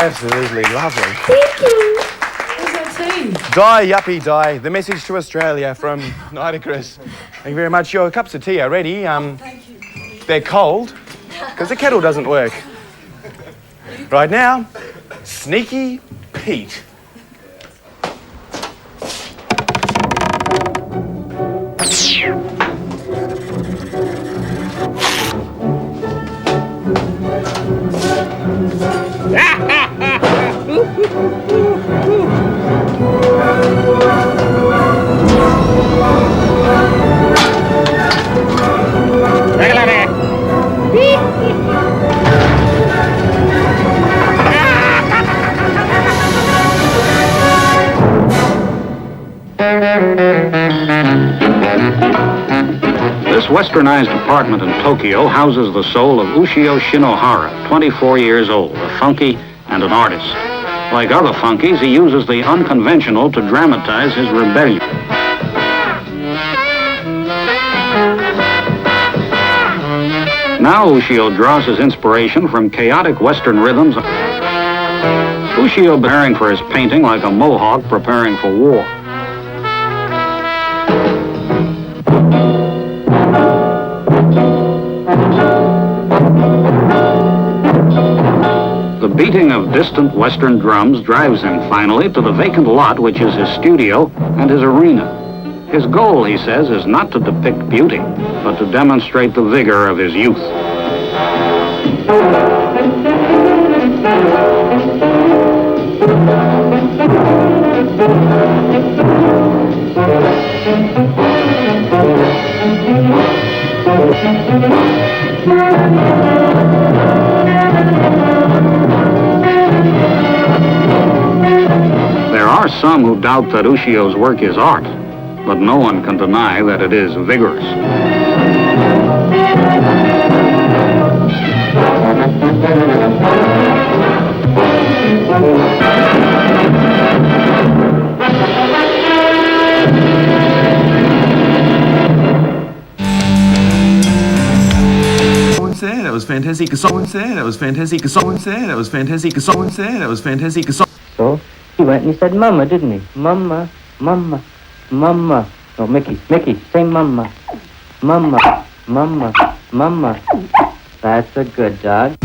Absolutely lovely. Thank you. What's that tea? Die, yuppie, die. The message to Australia from Nitocris. Thank you very much. Your cups of tea are ready. Thank you. They're cold because the kettle doesn't work. Right now, Sneaky Pete. This westernized apartment in Tokyo houses the soul of Ushio Shinohara, 24 years old, a funky and an artist. Like other funkies, he uses the unconventional to dramatize his rebellion. Now Ushio draws his inspiration from chaotic Western rhythms. Ushio preparing for his painting like a Mohawk preparing for war. The beating of distant Western drums drives him finally to the vacant lot which is his studio and his arena. His goal, he says, is not to depict beauty, but to demonstrate the vigor of his youth. There are some who doubt that Ushio's work is art, but no one can deny that it is vigorous. That was fantastic. That was fantastic. That was fantastic. That was fantastic. So he went and he said, "Mama," didn't he? Mama, mama, mama. Oh, Mickey, say mama. Mama, mama, mama. That's a good dog.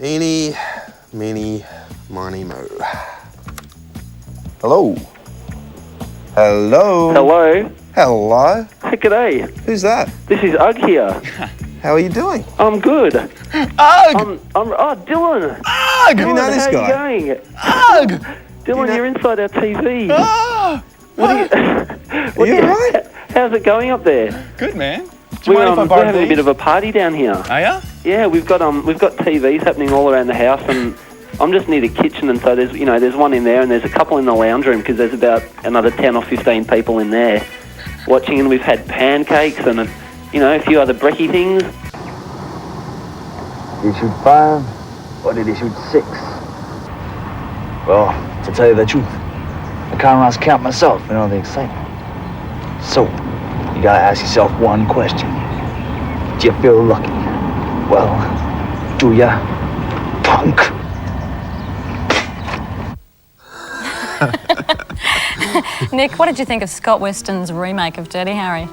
Eeny, meeny, miny, mo. Hello. Hello. Hello. Hello. G'day. Who's that? This is Ugg here. How are you doing? I'm good. Ugg! Dylan. Ugg! You know this how guy? are you going? Ugg! Dylan, you're inside our TV. Ah! What are you alright? How's it going up there? Good, man. Do you mind if I We're borrow having a these? bit of a party down here. Are ya? Yeah, we've got TVs happening all around the house, and I'm just near the kitchen, and so there's one in there, and there's a couple in the lounge room because there's about another 10 or 15 people in there watching, and we've had pancakes and a few other brekkie things. Did he shoot 5 or did he shoot 6? Well, to tell you the truth, I kind of lost count myself in all the excitement. So, you gotta ask yourself one question. Do you feel lucky? Well, do ya, punk? Nick, what did you think of Scott Weston's remake of Dirty Harry?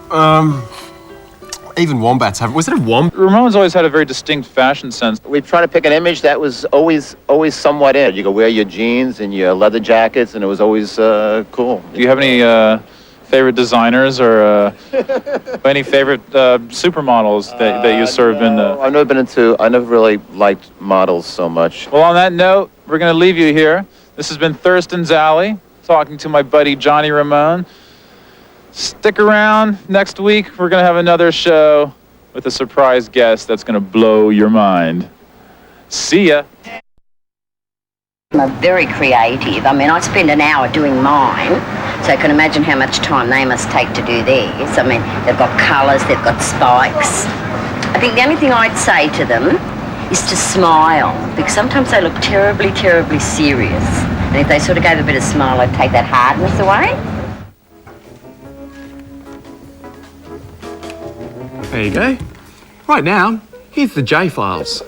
Even wombats have. Was it a wombat? Ramon's always had a very distinct fashion sense. We try to pick an image that was always somewhat in. You could wear your jeans and your leather jackets, and it was always cool. Do you have any favorite designers or any favorite supermodels that you sort of been? I never really liked models so much. Well, on that note, we're going to leave you here. This has been Thurston's Alley, talking to my buddy Johnny Ramone. Stick around. Next week, we're going to have another show with a surprise guest that's going to blow your mind. See ya. I'm very creative. I mean, I spend an hour doing mine, so I can imagine how much time they must take to do theirs. I mean, they've got colours, they've got spikes. I think the only thing I'd say to them is to smile, because sometimes they look terribly, terribly serious. And if they sort of gave a bit of smile, I'd take that hardness away. There you go. Right now, here's the J Files.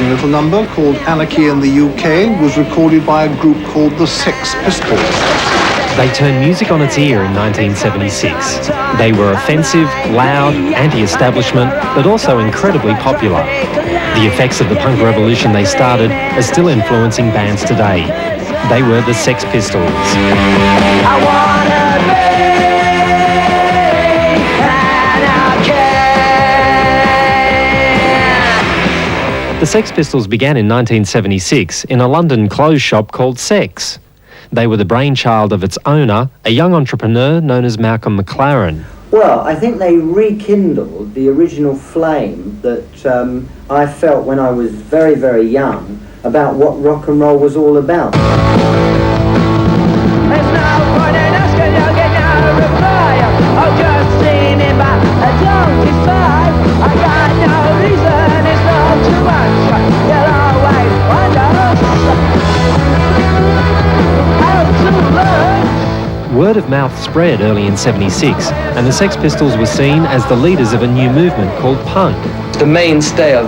Little number called Anarchy in the UK was recorded by a group called the Sex Pistols. They turned music on its ear in 1976. They were offensive, loud, anti-establishment, but also incredibly popular. The effects of the punk revolution they started are still influencing bands today. They were the Sex Pistols. I wanna be The Sex Pistols began in 1976 in a London clothes shop called Sex. They were the brainchild of its owner, a young entrepreneur known as Malcolm McLaren. Well, I think they rekindled the original flame that I felt when I was very, very young about what rock and roll was all about. Word of mouth spread early in '76, and the Sex Pistols were seen as the leaders of a new movement called punk. The mainstay of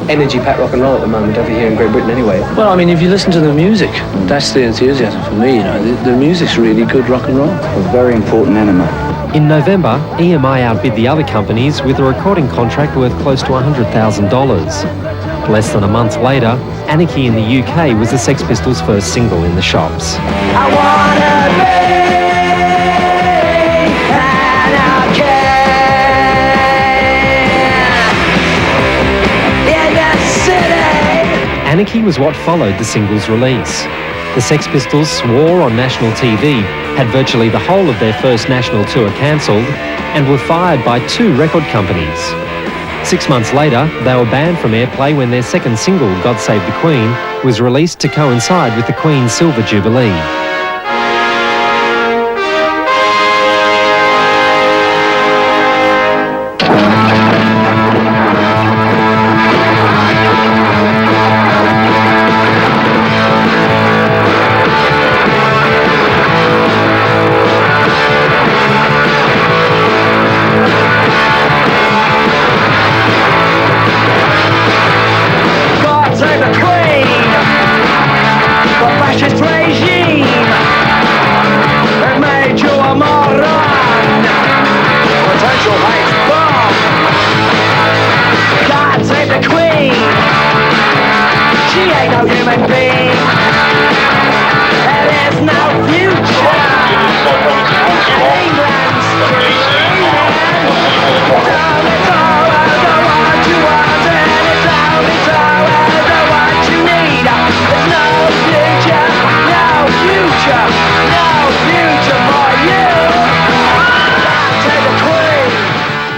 energy-packed rock and roll at the moment over here in Great Britain anyway. Well, I mean, if you listen to the music, that's the enthusiasm for me, you know. The music's really good rock and roll. A very important element. In November, EMI outbid the other companies with a recording contract worth close to $100,000. Less than a month later, Anarchy in the UK was the Sex Pistols' first single in the shops. I wanna be anarchy in the city. Anarchy was what followed the single's release. The Sex Pistols swore on national TV, had virtually the whole of their first national tour cancelled, and were fired by 2 record companies. 6 months later, they were banned from airplay when their second single, God Save the Queen, was released to coincide with the Queen's Silver Jubilee.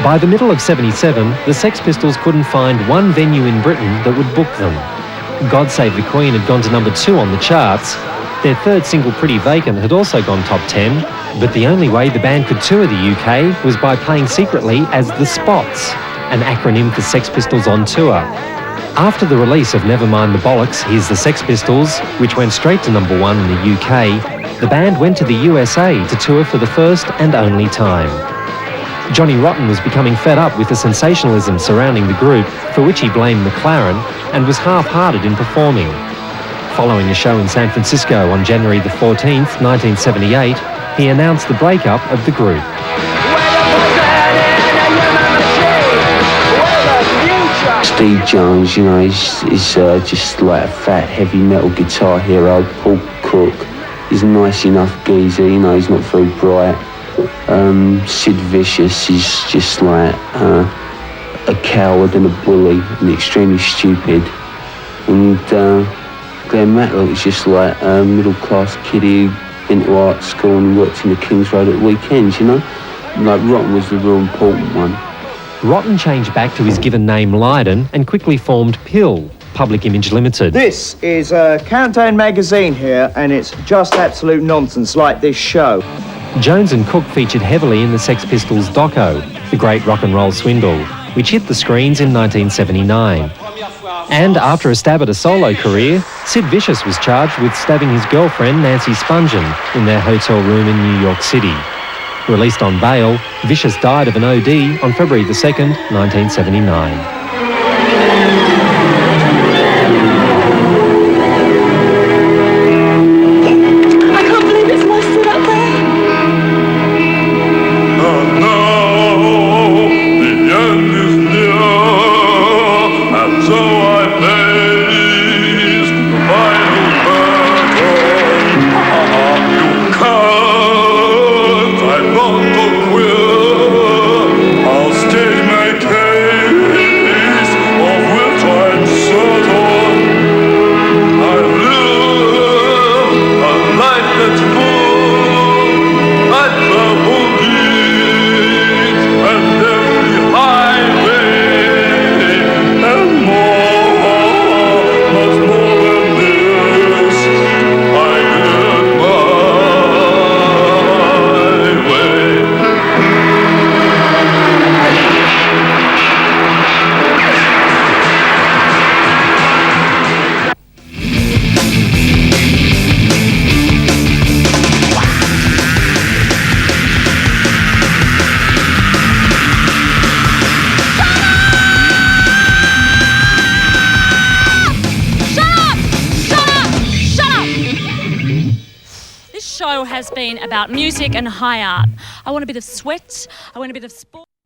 By the middle of '77, the Sex Pistols couldn't find one venue in Britain that would book them. God Save the Queen had gone to number 2 on the charts. Their third single, Pretty Vacant, had also gone top 10, but the only way the band could tour the UK was by playing secretly as The Spots, an acronym for Sex Pistols on Tour. After the release of Nevermind the Bollocks, Here's the Sex Pistols, which went straight to number 1 in the UK, the band went to the USA to tour for the first and only time. Johnny Rotten was becoming fed up with the sensationalism surrounding the group, for which he blamed McLaren, and was half-hearted in performing. Following a show in San Francisco on January the 14th, 1978, he announced the breakup of the group. Steve Jones, you know, he's just like a fat heavy metal guitar hero. Paul Cook, he's a nice enough geezer, you know, he's not very bright. Sid Vicious is just like a coward and a bully and extremely stupid. And Glenn Matlock is just like a middle-class kiddie, into art school and worked in the King's Road at weekends, you know? Like Rotten was the real important one. Rotten changed back to his given name Lydon and quickly formed PIL, Public Image Limited. This is a Countdown magazine here, and it's just absolute nonsense, like this show. Jones and Cook featured heavily in the Sex Pistols' doco, The Great Rock and Roll Swindle, which hit the screens in 1979. And after a stab at a solo career, Sid Vicious was charged with stabbing his girlfriend Nancy Spungen in their hotel room in New York City. Released on bail, Vicious died of an OD on February the 2nd, 1979. Has been about music and high art. I want to be the sweat, I want to be the sport.